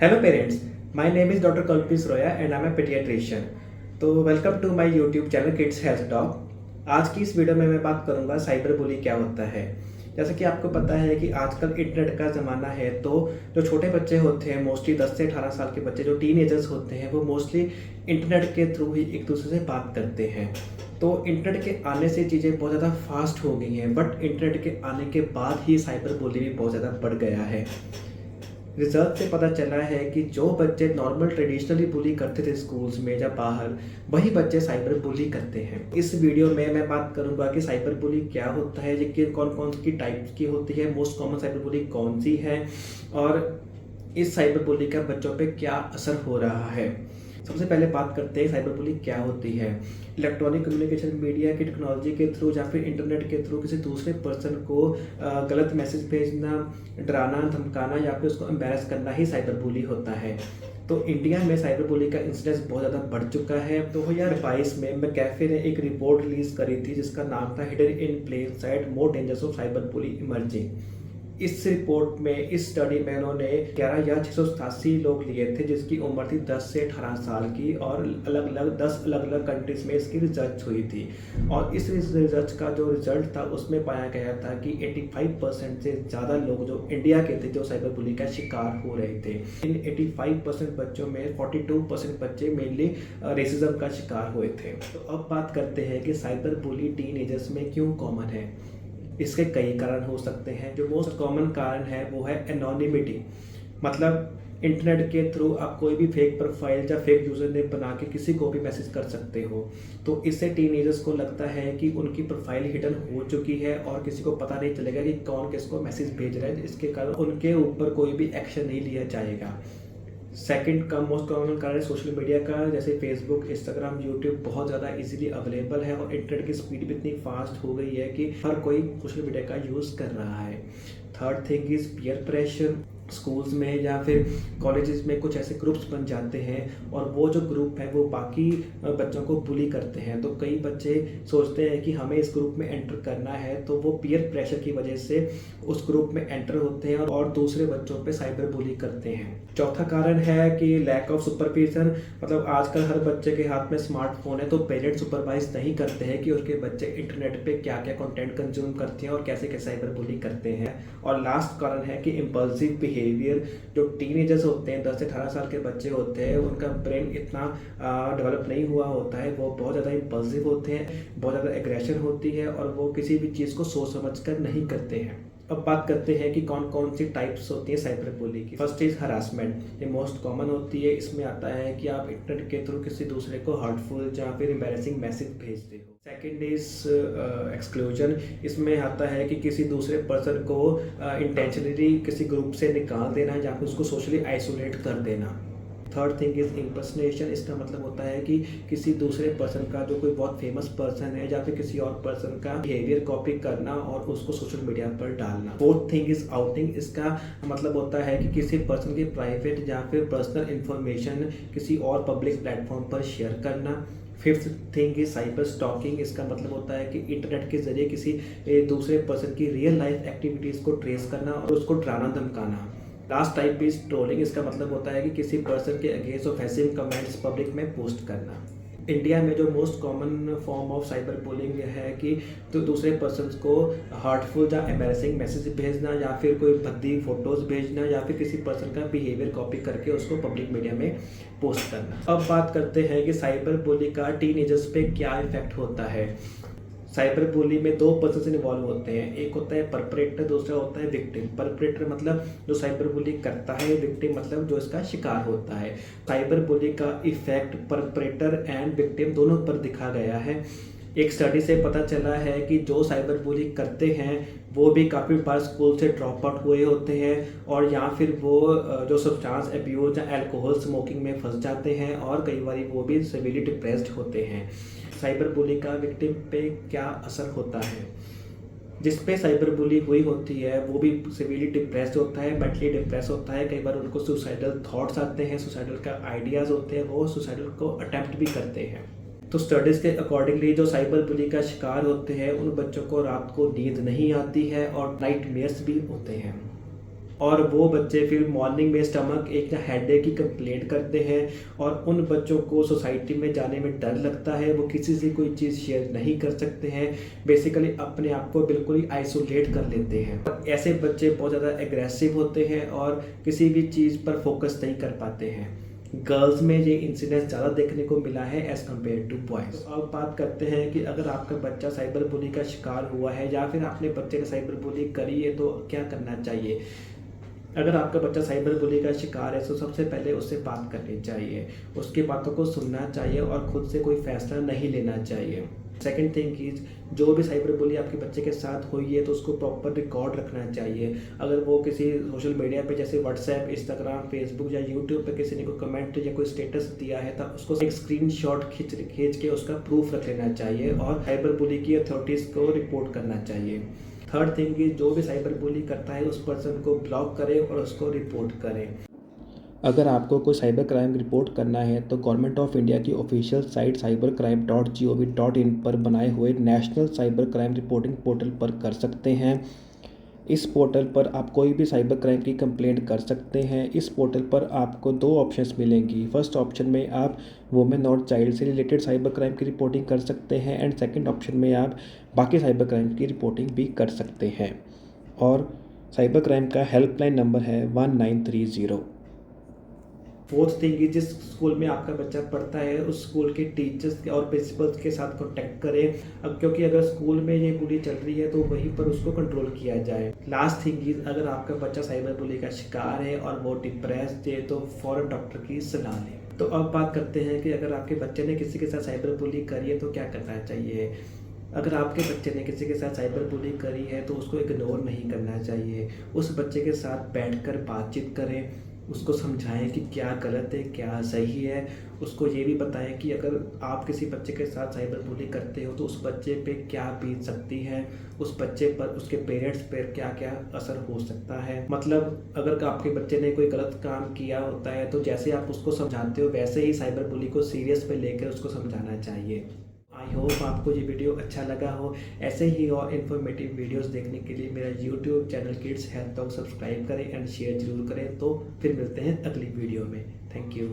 Hello parents, my name is Dr. Kalpis Roya and I'm a pediatrician. तो welcome to my YouTube channel kids health talk. आज की इस video में मैं बात करूंगा साइबर बुली क्या होता है। जैसा कि आपको पता है कि आजकल इंटरनेट का ज़माना है, तो जो छोटे बच्चे होते हैं, मोस्टली 10 से 18 साल के बच्चे जो टीनेजर्स होते हैं, वो मोस्टली इंटरनेट के थ्रू ही एक दूसरे से बात करते हैं। तो इंटरनेट के आने से चीज़ें बहुत ज़्यादा फास्ट हो गई हैं, बट इंटरनेट के आने के बाद ही साइबर बुली भी बहुत ज़्यादा बढ़ गया है। रिसर्च से पता चला है कि जो बच्चे नॉर्मल ट्रेडिशनली बुली करते थे स्कूल्स में या बाहर, वही बच्चे साइबर बुली करते हैं। इस वीडियो में मैं बात करूंगा कि साइबर बुली क्या होता है, ये कौन कौन सी टाइप्स की होती है, मोस्ट कॉमन साइबर बुली कौन सी है और इस साइबर बुली का बच्चों पे क्या असर हो रहा है। सबसे पहले बात करते हैं साइबर बुली क्या होती है। इलेक्ट्रॉनिक कम्युनिकेशन मीडिया की टेक्नोलॉजी के थ्रू या फिर इंटरनेट के थ्रू किसी दूसरे पर्सन को गलत मैसेज भेजना, डराना, धमकाना या फिर उसको एम्बैरस करना ही साइबर बुली होता है। तो इंडिया में साइबर बुली का इंसिडेंस बहुत ज़्यादा बढ़ चुका है। 2022 में मैकैफे ने एक रिपोर्ट रिलीज करी थी जिसका नाम था hidden in plain sight more dangers of cyber bully emerging. इस रिपोर्ट में, इस स्टडी में उन्होंने 11,687 लोग लिए थे जिसकी उम्र थी 10 से 18 साल की, और दस अलग अलग कंट्रीज में इसकी रिसर्च हुई थी। और इस रिसर्च का जो रिजल्ट था उसमें पाया गया था कि 85% से ज़्यादा लोग जो इंडिया के थे जो साइबर बुली का शिकार हो रहे थे। इन 85% बच्चों में 42% बच्चे मेनली रेसिज्म का शिकार हुए थे। तो अब बात करते हैं कि साइबर बुली टीनेजर्स में क्यों कॉमन है। इसके कई कारण हो सकते हैं। जो मोस्ट कॉमन कारण है वो है एनोनिमिटी, मतलब इंटरनेट के थ्रू आप कोई भी फेक प्रोफाइल या फेक यूजर नेम बना के किसी को भी मैसेज कर सकते हो। तो इससे टीनेजर्स को लगता है कि उनकी प्रोफाइल हिडन हो चुकी है और किसी को पता नहीं चलेगा कि कौन किसको मैसेज भेज रहा है, इसके कारण उनके ऊपर कोई भी एक्शन नहीं लिया जाएगा। सेकंड का मोस्ट कॉमन कारण सोशल मीडिया का, जैसे फेसबुक, इंस्टाग्राम, यूट्यूब बहुत ज़्यादा इजीली अवेलेबल है और इंटरनेट की स्पीड भी इतनी फास्ट हो गई है कि हर कोई सोशल मीडिया का यूज़ कर रहा है। Third thing is peer pressure. Schools में या फिर कॉलेजेस में कुछ ऐसे ग्रुप्स बन जाते हैं और वो जो ग्रुप है वो बाकी बच्चों को बुली करते हैं। तो कई बच्चे सोचते हैं कि हमें इस ग्रुप में एंटर करना है, तो वो पीयर प्रेशर की वजह से उस ग्रुप में एंटर होते हैं और दूसरे बच्चों पे साइबर बुली करते हैं। चौथा कारण है कि लैक ऑफ सुपरविजन, मतलब आजकल हर बच्चे के हाथ में स्मार्टफोन है, तो पेरेंट्स सुपरवाइज नहीं करते हैं कि उनके बच्चे इंटरनेट पे क्या क्या कंटेंट कंज्यूम करते हैं और कैसे कैसे साइबर बुली करते हैं। और लास्ट कारण है कि इम्पल्सिव बिहेवियर। जो टीनेजर्स होते हैं, 10 से 18 साल के बच्चे होते हैं, उनका ब्रेन इतना डेवलप नहीं हुआ होता है, वो बहुत ज़्यादा इम्पल्सिव होते हैं, बहुत ज़्यादा एग्रेशन होती है और वो किसी भी चीज़ को सोच समझ कर नहीं करते हैं। अब बात करते हैं कि कौन कौन सी टाइप्स होती है साइबर बुली की। फर्स्ट इज हरासमेंट, ये मोस्ट कॉमन होती है। इसमें आता है कि आप इंटरनेट के थ्रू किसी दूसरे को हर्टफुल या फिर एम्बैरेसिंग मैसेज भेजते हो। सेकंड इज एक्सक्लूजन, इसमें आता है कि किसी दूसरे पर्सन को इंटेंशनली किसी ग्रुप से निकाल देना या फिर उसको सोशली आइसोलेट कर देना। थर्ड थिंग इज इम्पर्सनेशन, इसका मतलब होता है कि किसी दूसरे पर्सन का, जो कोई बहुत फेमस पर्सन है या फिर किसी और पर्सन का बिहेवियर कॉपी करना और उसको सोशल मीडिया पर डालना। फोर्थ थिंग इज आउटिंग, इसका मतलब होता है कि किसी पर्सन की प्राइवेट या फिर पर्सनल इंफॉर्मेशन किसी और पब्लिक प्लेटफॉर्म पर शेयर करना। Fifth thing is cyber stalking, इसका मतलब होता है कि इंटरनेट के जरिए किसी दूसरे पर्सन की रियल लाइफ एक्टिविटीज़ को ट्रेस करना और उसको डराना धमकाना। लास्ट टाइप इज ट्रोलिंग, इसका मतलब होता है कि किसी पर्सन के अगेंस्ट ऑफेंसिव कमेंट्स पब्लिक में पोस्ट करना। इंडिया में जो most common form of cyber bullying है कि तो दूसरे पर्सन को हार्टफुल या एम्बैरेसिंग मैसेज भेजना या फिर कोई भद्दी फोटोज़ भेजना या फिर किसी पर्सन का बिहेवियर कॉपी करके उसको पब्लिक मीडिया में पोस्ट करना। अब बात करते हैं कि साइबर बुली का टीनेजर्स पे क्या इफेक्ट होता है। साइबर बुली में दो पर्सन इन्वॉल्व होते हैं, एक होता है परपरेटर, दूसरा होता है विक्टिम। परपरेटर मतलब जो साइबर बुली करता है, विक्टिम मतलब जो इसका शिकार होता है। साइबर बुली का इफेक्ट परपरेटर एंड विक्टिम दोनों पर दिखा गया है। एक स्टडी से पता चला है कि जो साइबर बुली करते हैं वो भी काफ़ी बार स्कूल से ड्रॉप आउट हुए होते हैं और या फिर वो जो सब्सटेंस अब्यूज या अल्कोहल स्मोकिंग में फंस जाते हैं और कई बार वो भी सिवियरली डिप्रेस्ड होते हैं। साइबर बुली का विक्टिम पे क्या असर होता है। जिस पे साइबर बुली हुई होती है वो भी सिवियरली डिप्रेस्ड होता है, मेंटली डिप्रेस होता है, कई बार उनको सुसाइडल थॉट्स आते हैं, सुसाइडल का आइडियाज़ होते हैं, वो सुसाइडल को अटेम्प्ट भी करते हैं। तो स्टडीज़ के अकॉर्डिंगली जो साइबर बुली का शिकार होते हैं उन बच्चों को रात को नींद नहीं आती है और नाइटमेयर्स भी होते हैं। और वो बच्चे फिर मॉर्निंग में स्टमक एक हेडेक की कंप्लेंट करते हैं और उन बच्चों को सोसाइटी में जाने में डर लगता है, वो किसी से कोई चीज़ शेयर नहीं कर सकते हैं, बेसिकली अपने आप को बिल्कुल ही आइसोलेट कर लेते हैं। ऐसे बच्चे बहुत ज़्यादा एग्रेसिव होते हैं और किसी भी चीज़ पर फोकस नहीं कर पाते हैं। गर्ल्स में ये इंसिडेंस ज़्यादा देखने को मिला है एज़ कम्पेयर टू बॉयज़। तो अब बात करते हैं कि अगर आपका बच्चा साइबर बुली का शिकार हुआ है या फिर आपने बच्चे ने साइबर बुली करी है तो क्या करना चाहिए। अगर आपका बच्चा साइबर बुली का शिकार है तो सबसे पहले उससे बात करनी चाहिए, उसकी बातों को सुनना चाहिए और खुद से कोई फैसला नहीं लेना चाहिए। सेकेंड थिंग इज, जो भी साइबर बुली आपके बच्चे के साथ हुई है तो उसको प्रॉपर रिकॉर्ड रखना चाहिए। अगर वो किसी सोशल मीडिया पे जैसे व्हाट्सएप, इंस्टाग्राम, फेसबुक या यूट्यूब पे किसी ने कोई कमेंट या कोई स्टेटस दिया है तो उसको एक स्क्रीनशॉट खींच के उसका प्रूफ रख लेना चाहिए और साइबर बुली की अथॉरिटीज़ को रिपोर्ट करना चाहिए। थर्ड थिंग इज, जो भी साइबर बुली करता है उस पर्सन को ब्लॉक करें और उसको रिपोर्ट करें। अगर आपको कोई साइबर क्राइम रिपोर्ट करना है तो गवर्नमेंट ऑफ इंडिया की ऑफिशियल साइट cybercrime.gov.in पर बनाए हुए national cyber crime reporting portal पर कर सकते हैं। इस पोर्टल पर आप कोई भी साइबर क्राइम की कंप्लेंट कर सकते हैं। इस पोर्टल पर आपको दो ऑप्शंस मिलेंगी। फर्स्ट ऑप्शन में आप वुमेन और चाइल्ड से रिलेटेड साइबर क्राइम की रिपोर्टिंग कर सकते हैं एंड सेकंड ऑप्शन में आप बाकी साइबर क्राइम की रिपोर्टिंग भी कर सकते हैं। और साइबर क्राइम का हेल्पलाइन नंबर है 1930। फोर्थ थिंग इज, जिस स्कूल में आपका बच्चा पढ़ता है उस स्कूल के टीचर्स और प्रिंसिपल्स के साथ कॉन्टैक्ट करें। अब क्योंकि अगर स्कूल में ये बुली चल रही है तो वहीं पर उसको कंट्रोल किया जाए। लास्ट थिंग इज, अगर आपका बच्चा साइबर बुली का शिकार है और वो डिप्रेस्ड है तो फौरन डॉक्टर की सलाह लें। तो अब बात करते हैं कि अगर आपके बच्चे ने किसी के साथ साइबर बुली करी है तो क्या करना चाहिए। अगर आपके बच्चे ने किसी के साथ साइबर बुली करी है तो उसको इग्नोर नहीं करना चाहिए। उस बच्चे के साथ बैठकर बातचीत करें, उसको समझाएं कि क्या गलत है क्या सही है। उसको ये भी बताएं कि अगर आप किसी बच्चे के साथ साइबर बुली करते हो तो उस बच्चे पे क्या बीत सकती है, उस बच्चे पर उसके पेरेंट्स पर क्या क्या असर हो सकता है। मतलब अगर आपके बच्चे ने कोई गलत काम किया होता है तो जैसे आप उसको समझाते हो वैसे ही साइबर बुली को सीरियस पे लेकर उसको समझाना चाहिए। आई होप आपको ये वीडियो अच्छा लगा हो। ऐसे ही और इन्फॉर्मेटिव वीडियोस देखने के लिए मेरा YouTube channel kids health talk subscribe करें एंड शेयर जरूर करें। तो फिर मिलते हैं अगली वीडियो में। Thank you.